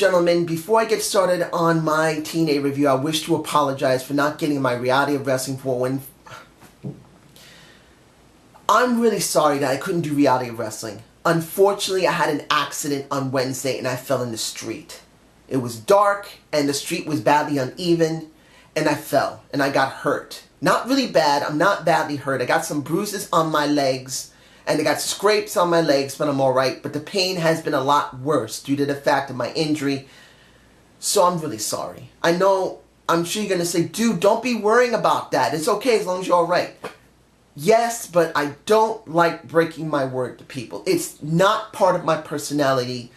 gentlemen, before I get started on my TNA review, I wish to apologize for not getting my Reality of Wrestling 4 I'm really sorry that I couldn't do Reality of Wrestling. Unfortunately, I had an accident on Wednesday and I fell in the street. It was dark and the street was badly uneven and I fell and I got hurt. Not really bad, I'm not badly hurt. I got some bruises on my legs and I got scrapes on my legs, but I'm alright. But the pain has been a lot worse due to the fact of my injury. So I'm really sorry. I know, I'm sure you're going to say, dude, don't be worrying about that. It's okay as long as you're alright. Yes, but I don't like breaking my word to people. It's not part of my personality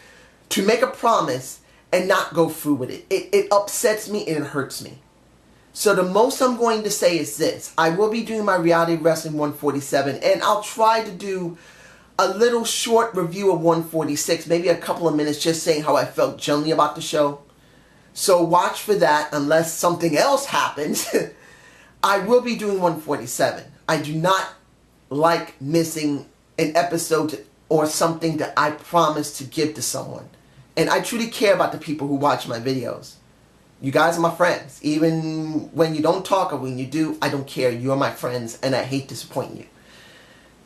to make a promise and not go through with it. It upsets me and it hurts me. So the most I'm going to say is this. I will be doing my Reality of Wrestling 147 and I'll try to do a little short review of 146, maybe a couple of minutes just saying how I felt generally about the show. So watch for that unless something else happens. I will be doing 147. I do not like missing an episode or something that I promised to give to someone. And I truly care about the people who watch my videos. You guys are my friends. Even when you don't talk or when you do, I don't care. You are my friends and I hate disappointing you.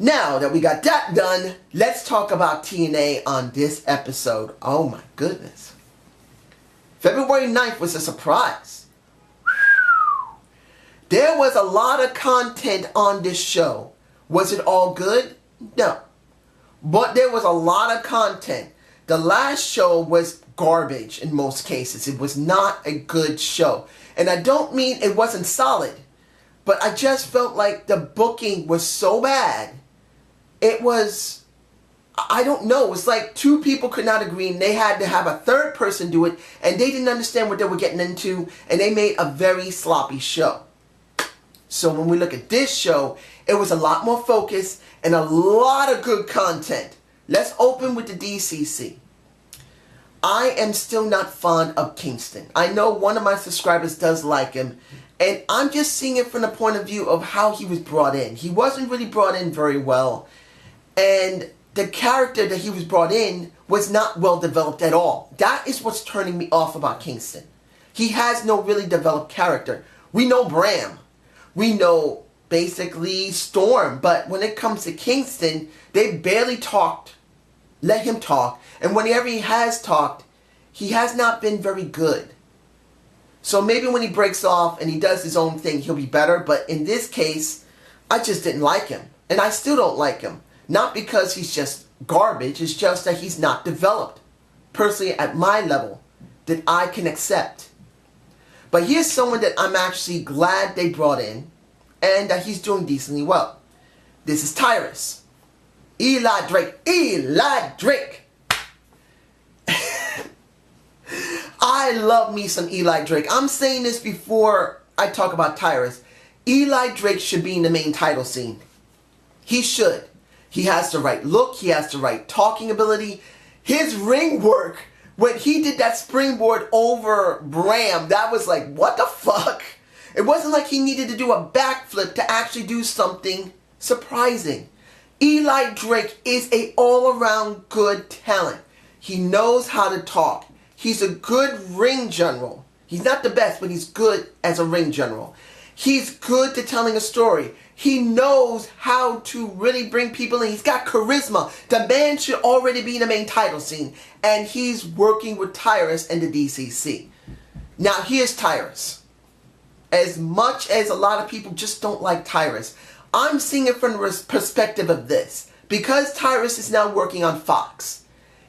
Now that we got that done, let's talk about TNA on this episode. Oh my goodness. February 9th was a surprise. There was a lot of content on this show. Was it all good? No. But there was a lot of content. The last show was garbage in most cases. It was not a good show. And I don't mean it wasn't solid, but I just felt like the booking was so bad. It was, I don't know, it was like two people could not agree and they had to have a third person do it and they didn't understand what they were getting into and they made a very sloppy show. So when we look at this show, it was a lot more focused and a lot of good content. Let's open with the DCC. I am still not fond of Kingston. I know one of my subscribers does like him, and I'm just seeing it from the point of view of how he was brought in. He wasn't really brought in very well, and the character that he was brought in was not well developed at all. That is what's turning me off about Kingston. He has no really developed character. We know Bram. We know basically Storm, but when it comes to Kingston, they barely talked. Let him talk. And whenever he has talked, he has not been very good. So maybe when he breaks off and he does his own thing, he'll be better. But in this case, I just didn't like him. And I still don't like him. Not because he's just garbage. It's just that he's not developed. Personally, at my level, that I can accept. But here's someone that I'm actually glad they brought in. And that he's doing decently well. This is Tyrus. Eli Drake. Eli Drake. I love me some Eli Drake. I'm saying this before I talk about Tyrus. Eli Drake should be in the main title scene. He should. He has the right look. He has the right talking ability. His ring work, when he did that springboard over Bram, that was like, what the fuck? It wasn't like he needed to do a backflip to actually do something surprising. Eli Drake is an all-around good talent. He knows how to talk. He's a good ring general. He's not the best, but he's good as a ring general. He's good to telling a story. He knows how to really bring people in. He's got charisma. The man should already be in the main title scene. And he's working with Tyrus and the DCC. Now here's Tyrus. As much as a lot of people just don't like Tyrus, I'm seeing it from the perspective of this. Because Tyrus is now working on Fox,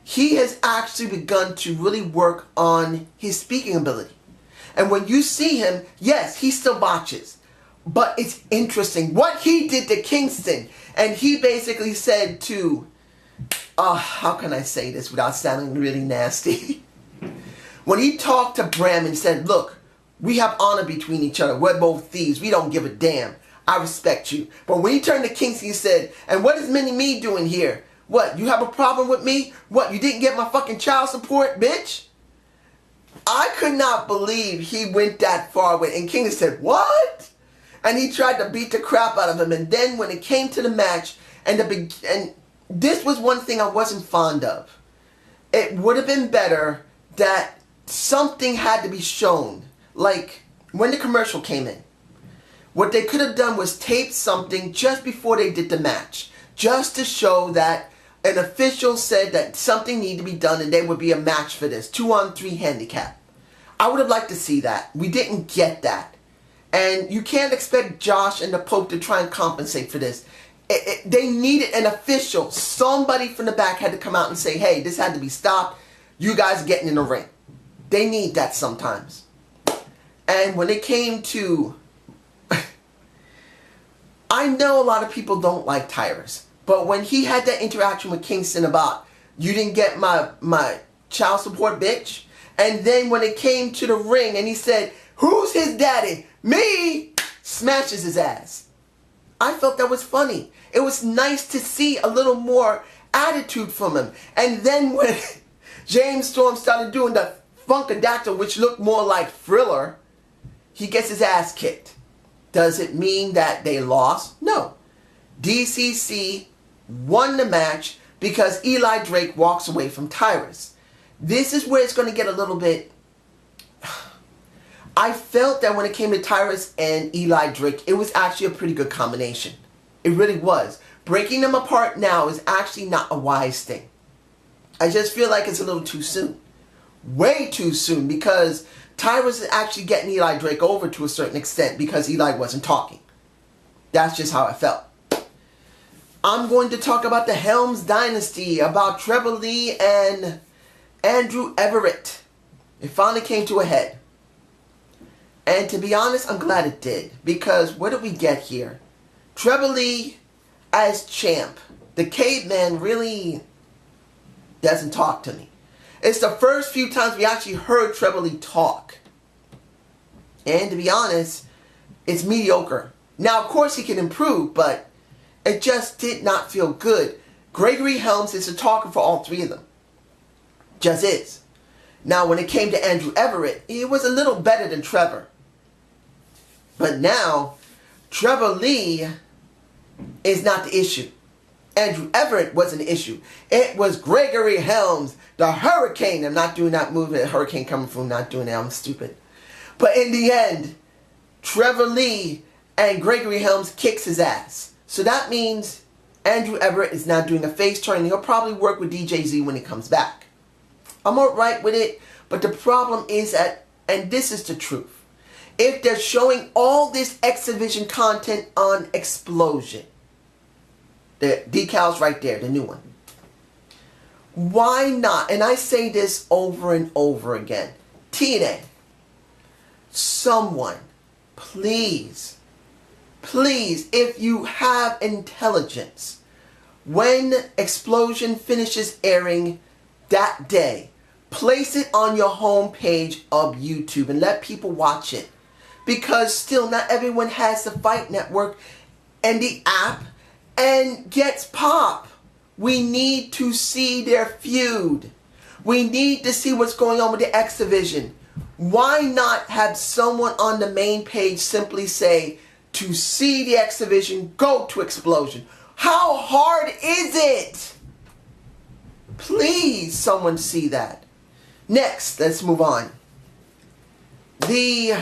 he has actually begun to really work on his speaking ability. And when you see him, yes, he still botches. But it's interesting what he did to Kingston. And he basically said to, how can I say this without sounding really nasty? When he talked to Bram and said, look, we have honor between each other. We're both thieves. We don't give a damn. I respect you. But when he turned to Kingston, he said, and what is Mini-Me doing here? What, you have a problem with me? What, you didn't get my fucking child support, bitch? I could not believe he went that far with, and Kingston said, what? And he tried to beat the crap out of him. And then when it came to the match, and this was one thing I wasn't fond of. It would have been better that something had to be shown. Like when the commercial came in, what they could have done was tape something just before they did the match, just to show that an official said that something needed to be done and there would be a match for this 2-on-3 handicap. I would have liked to see that. We didn't get that. And you can't expect Josh and the Pope to try and compensate for this. They needed an official. Somebody from the back had to come out and say, hey, this had to be stopped. You guys are getting in the ring. They need that sometimes. And when it came to... I know a lot of people don't like Tyrus. But when he had that interaction with Kingston about, you didn't get my child support, bitch. And then when it came to the ring and he said, who's his daddy? Me! Smashes his ass. I felt that was funny. It was nice to see a little more attitude from him. And then when James Storm started doing the Funkadactyl, which looked more like Thriller, he gets his ass kicked. Does it mean that they lost? No. DCC won the match because Eli Drake walks away from Tyrus. This is where it's going to get a little bit... I felt that when it came to Tyrus and Eli Drake, it was actually a pretty good combination. It really was. Breaking them apart now is actually not a wise thing. I just feel like it's a little too soon. Way too soon, because Tyrus is actually getting Eli Drake over to a certain extent because Eli wasn't talking. That's just how I felt. I'm going to talk about the Helms Dynasty, about Trevor Lee and Andrew Everett. It finally came to a head. And to be honest, I'm glad it did. Because what did we get here? Trevor Lee as champ. The caveman really doesn't talk to me. It's the first few times we actually heard Trevor Lee talk. And to be honest, it's mediocre. Now, of course, he can improve, but it just did not feel good. Gregory Helms is the talker for all three of them. Just is. Now, when it came to Andrew Everett, he was a little better than Trevor. But now, Trevor Lee is not the issue. Andrew Everett wasn't the issue. It was Gregory Helms, the Hurricane. I'm not doing that movement. Hurricane coming from, not doing that. I'm stupid. But in the end, Trevor Lee and Gregory Helms kicks his ass. So that means Andrew Everett is now doing a face turn. He'll probably work with DJZ when he comes back. I'm alright with it, but the problem is that, and this is the truth, if they're showing all this exhibition content on Explosion, the decal's right there, the new one, why not, and I say this over and over again, TNA, someone, please, if you have intelligence, when Explosion finishes airing that day, place it on your homepage of YouTube and let people watch it. Because still, not everyone has the Fight Network and the app and gets pop. We need to see their feud. We need to see what's going on with the X Division. Why not have someone on the main page simply say, to see the X Division, go to Explosion? How hard is it? Please, someone see that. Next, let's move on. The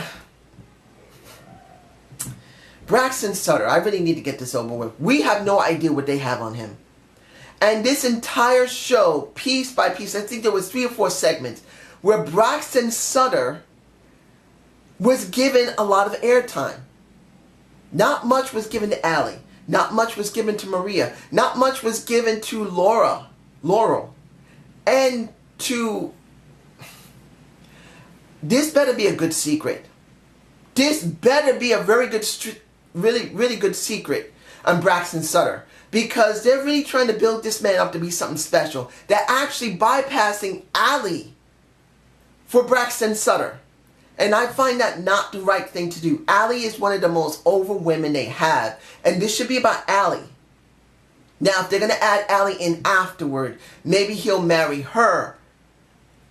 Braxton Stutter. I really need to get this over with. We have no idea what they have on him. And this entire show, piece by piece, I think there was 3 or 4 segments, where Braxton Stutter was given a lot of airtime. Not much was given to Allie. Not much was given to Maria. Not much was given to Laurel. And to... This better be a good secret. This better be a very good, really good secret on Braxton Stutter. Because they're really trying to build this man up to be something special. They're actually bypassing Allie for Braxton Stutter. And I find that not the right thing to do. Allie is one of the most over women they have. And this should be about Allie. Now, if they're going to add Allie in afterward, maybe he'll marry her.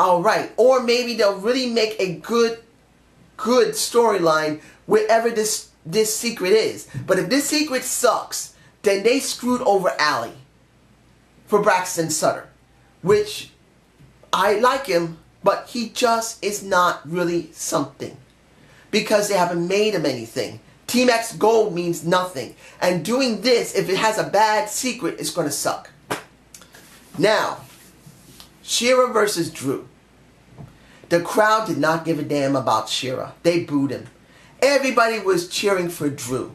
Alright. Or maybe they'll really make a good storyline wherever this secret is. But if this secret sucks, then they screwed over Allie for Braxton Stutter. Which, I like him. but he just is not really something. Because they haven't made him anything. Team X Gold means nothing. And doing this, if it has a bad secret, it's going to suck. Now, Shera versus Drew. The crowd did not give a damn about Shera. They booed him. Everybody was cheering for Drew.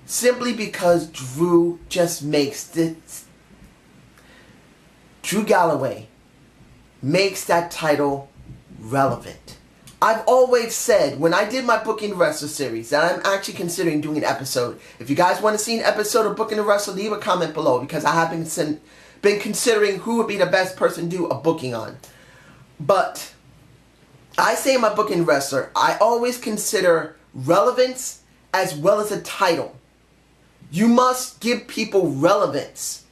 Simply because Drew just makes this. Drew Galloway makes that title relevant. I've always said, when I did my Booking the Wrestler series, that I'm actually considering doing an episode. If you guys want to see an episode of Booking the Wrestler, leave a comment below, because I have been considering who would be the best person to do a booking on. But I say in my Booking Wrestler, I always consider relevance as well as a title. You must give people relevance.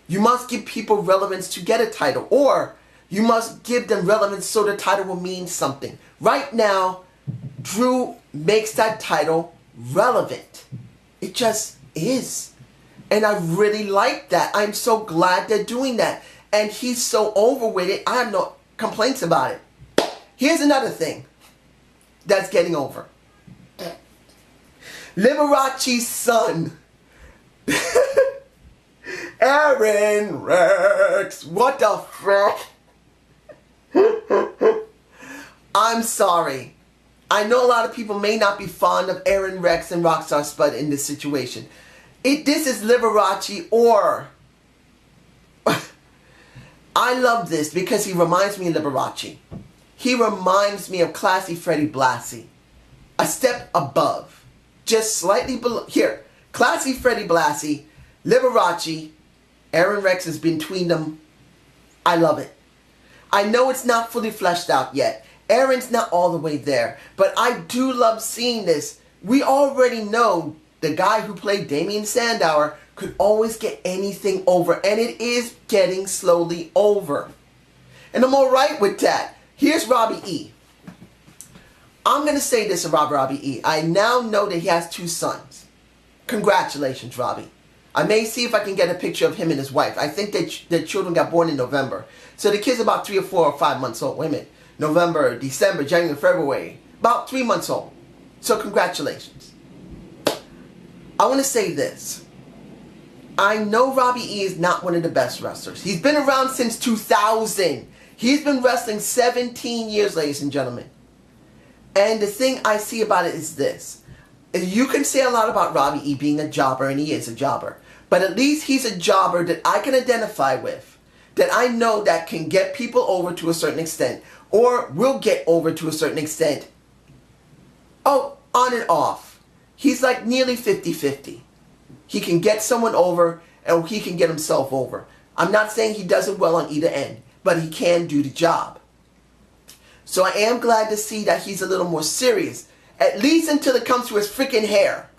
You must give people relevance to get a title, or you must give them relevance so the title will mean something. Right now, Drew makes that title relevant. It just is. And I really like that. I'm so glad they're doing that. And he's so over with it, I have no complaints about it. Here's another thing that's getting over. Liberace's son. Aaron Rex. What the fuck? I'm sorry. I know a lot of people may not be fond of Aaron Rex and Rockstar Spud in this situation. This is Liberace or... I love this because he reminds me of Liberace. He reminds me of Classy Freddie Blassie. A step above. Just slightly below. Here. Classy Freddie Blassie. Liberace. Aaron Rex is between them. I love it. I know it's not fully fleshed out yet. Aaron's not all the way there. But I do love seeing this. We already know the guy who played Damien Sandow could always get anything over. And it is getting slowly over. And I'm alright with that. Here's Robbie E. I'm going to say this about Robbie E. I now know that he has 2 sons. Congratulations, Robbie. I may see if I can get a picture of him and his wife. I think that their children got born in November. So the kid's about 3 or 4 or 5 months old. Wait a minute. November, December, January, February. About 3 months old. So congratulations. I want to say this. I know Robbie E is not one of the best wrestlers. He's been around since 2000. He's been wrestling 17 years, ladies and gentlemen. And the thing I see about it is this. You can say a lot about Robbie E being a jobber, and he is a jobber. But at least he's a jobber that I can identify with. That I know that can get people over to a certain extent. Or will get over to a certain extent. Oh, on and off. He's like nearly 50-50. He can get someone over, and he can get himself over. I'm not saying he does it well on either end. But he can do the job. So I am glad to see that he's a little more serious. At least until it comes to his freaking hair.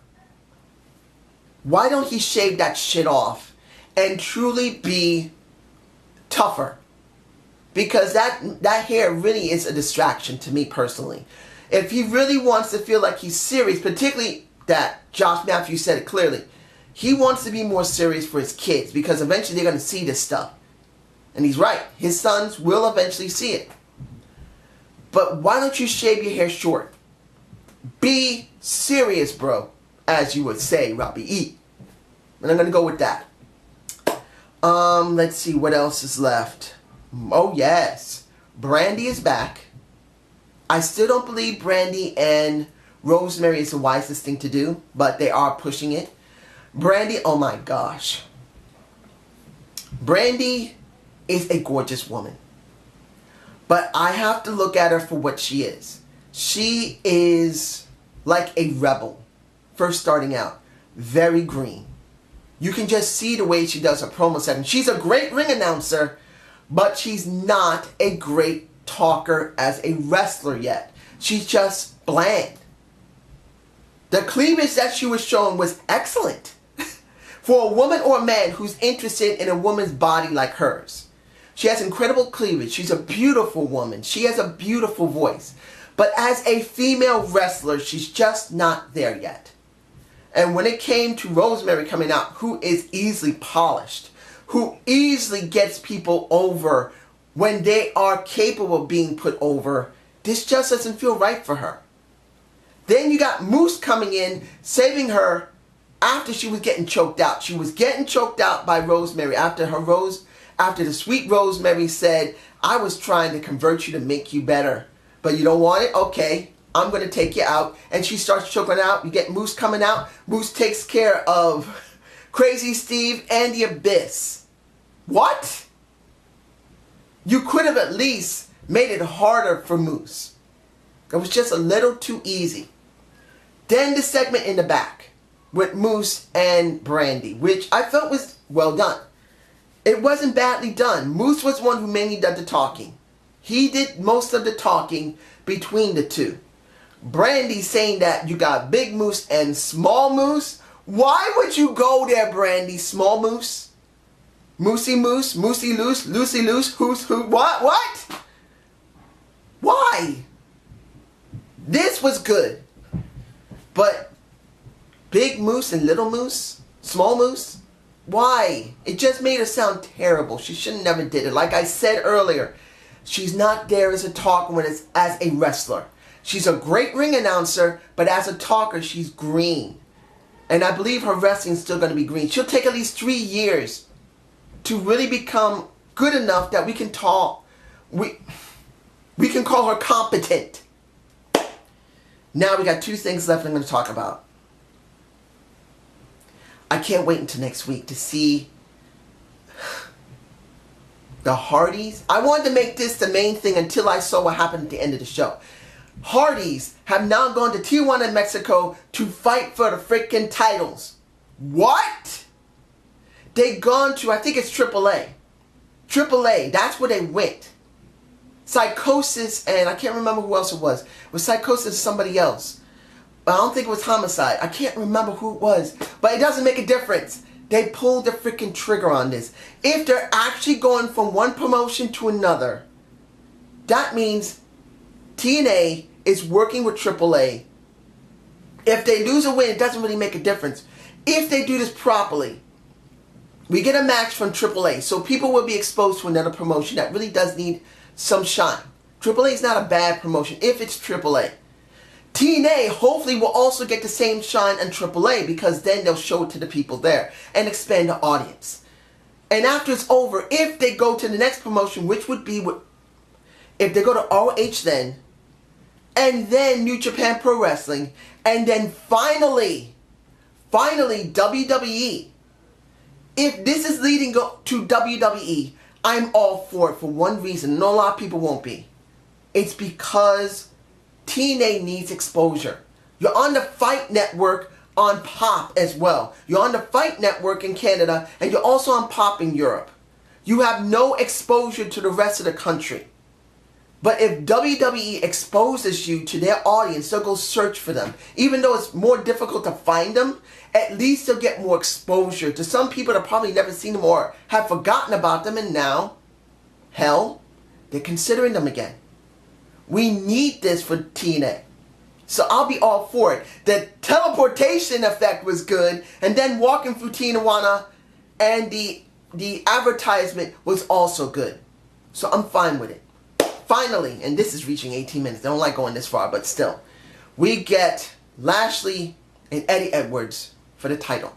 Why don't he shave that shit off and truly be tougher? Because that hair really is a distraction to me personally. If he really wants to feel like he's serious, particularly that Josh Matthews said it clearly, he wants to be more serious for his kids because eventually they're going to see this stuff. And he's right. His sons will eventually see it. But why don't you shave your hair short? Be serious, bro. As you would say, Robbie E. And I'm going to go with that. Let's see what else is left. Oh, yes. Brandi is back. I still don't believe Brandi and Rosemary is the wisest thing to do. But they are pushing it. Brandi, oh my gosh. Brandi is a gorgeous woman. But I have to look at her for what she is. She is like a rebel. First starting out. Very green. You can just see the way she does her promo setting. She's a great ring announcer, but she's not a great talker as a wrestler yet. She's just bland. The cleavage that she was showing was excellent. For a woman or a man who's interested in a woman's body like hers. She has incredible cleavage. She's a beautiful woman. She has a beautiful voice. But as a female wrestler, she's just not there yet. And when it came to Rosemary coming out, who is easily polished, who easily gets people over when they are capable of being put over, this just doesn't feel right for her. Then you got Moose coming in, saving her after she was getting choked out. She was getting choked out by Rosemary after the sweet Rosemary said, I was trying to convert you to make you better, but you don't want it? Okay, I'm going to take you out. And she starts choking out. You get Moose coming out. Moose takes care of Crazy Steve and the Abyss. What? You could have at least made it harder for Moose. It was just a little too easy. Then the segment in the back with Moose and Brandi, which I felt was well done. It wasn't badly done. Moose was one who mainly did the talking. He did most of the talking between the two. Brandi saying that you got Big Moose and Small Moose. Why would you go there, Brandi? Small Moose? Moosey Moose? Moosey Loose? Loosey Loose? Who's who? What? Why? This was good. But Big Moose and Little Moose? Small Moose? Why? It just made her sound terrible. She should have never did it. Like I said earlier, she's not there as a talker when it's as a wrestler. She's a great ring announcer, but as a talker, she's green. And I believe her wrestling's still going to be green. She'll take at least 3 years to really become good enough that we can talk. We can call her competent. Now we got 2 things left I'm going to talk about. I can't wait until next week to see the Hardys. I wanted to make this the main thing until I saw what happened at the end of the show. Hardys have now gone to Tijuana, Mexico to fight for the freaking titles. What? They gone to, I think it's AAA. AAA, that's where they went. Psychosis, and I can't remember who else it was. It was Psychosis and somebody else. I don't think it was Homicide. I can't remember who it was. But it doesn't make a difference. They pulled the freaking trigger on this. If they're actually going from one promotion to another, that means TNA is working with AAA. If they lose or win, it doesn't really make a difference. If they do this properly, we get a match from AAA. So people will be exposed to another promotion that really does need some shine. AAA is not a bad promotion if it's AAA. TNA hopefully will also get the same shine in AAA because then they'll show it to the people there and expand the audience. And after it's over, if they go to the next promotion, which would be if they go to ROH then, and then New Japan Pro Wrestling, and then finally WWE. If this is leading to WWE, I'm all for it for one reason. No, a lot of people won't be. It's because TNA needs exposure. You're on the Fight Network on Pop as well. You're on the Fight Network in Canada, and you're also on Pop in Europe. You have no exposure to the rest of the country. But if WWE exposes you to their audience, they'll go search for them. Even though it's more difficult to find them, at least they'll get more exposure to some people that probably never seen them or have forgotten about them, and now, hell, they're considering them again. We need this for TNA. So I'll be all for it. The teleportation effect was good, and then walking through Tijuana and the advertisement was also good. So I'm fine with it. Finally, and this is reaching 18 minutes. I don't like going this far, but still. We get Lashley and Eddie Edwards for the title.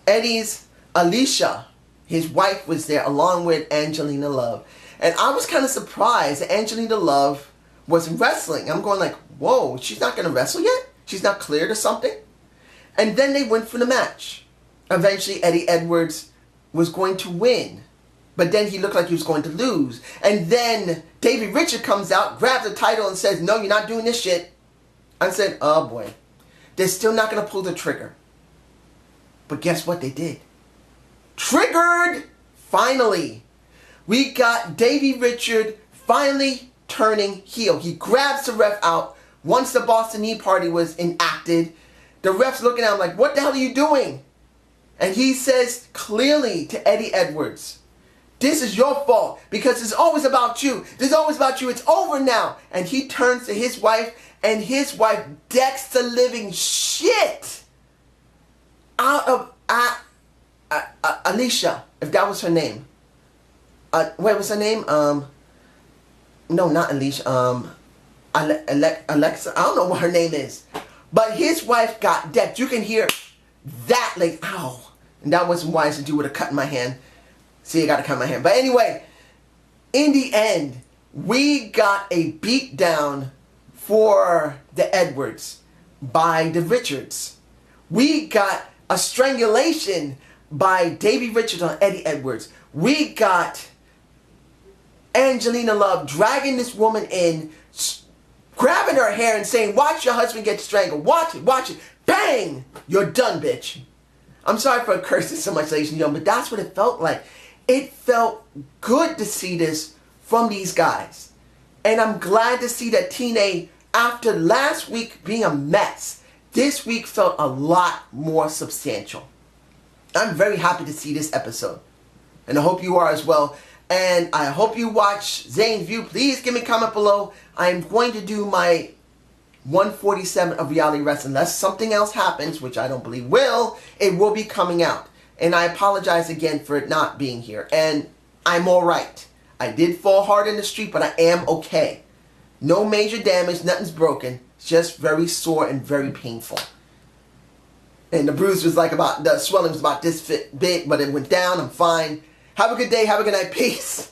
Eddie's Alicia, his wife, was there along with Angelina Love. And I was kind of surprised that Angelina Love wasn't wrestling. I'm going like, whoa, she's not going to wrestle yet? She's not cleared or something? And then they went for the match. Eventually, Eddie Edwards was going to win. But then he looked like he was going to lose. And then Davey Richard comes out, grabs the title and says, no, you're not doing this shit. I said, oh boy. They're still not going to pull the trigger. But guess what they did? Triggered! Finally. We got Davey Richard finally turning heel. He grabs the ref out. Once the Boston Knee Party was enacted, the ref's looking at him like, what the hell are you doing? And he says clearly to Eddie Edwards, this is your fault because it's always about you. It's always about you. It's over now. And he turns to his wife, and his wife decks the living shit out of Alicia, if that was her name. What was her name? No, not Alicia. Alexa. I don't know what her name is. But his wife got decked. You can hear that, like, ow. And that wasn't wise to do with a cut in my hand. See, I got a cut in my hand. But anyway, in the end, we got a beat down for the Edwards by the Richards. We got a strangulation by Davey Richards on Eddie Edwards. We got Angelina Love dragging this woman in, grabbing her hair and saying, watch your husband get strangled. Watch it, watch it. Bang! You're done, bitch. I'm sorry for cursing so much, ladies and gentlemen, but that's what it felt like. It felt good to see this from these guys. And I'm glad to see that TNA, after last week being a mess, this week felt a lot more substantial. I'm very happy to see this episode. And I hope you are as well. And I hope you watch Zane's View. Please give me a comment below. I'm going to do my 147 of reality wrestling. Unless something else happens, which I don't believe will, it will be coming out. And I apologize again for it not being here. And I'm alright. I did fall hard in the street, but I am okay. No major damage, nothing's broken. It's just very sore and very painful. And the bruise was like the swelling was about this big, but it went down. I'm fine. Have a good day. Have a good night. Peace.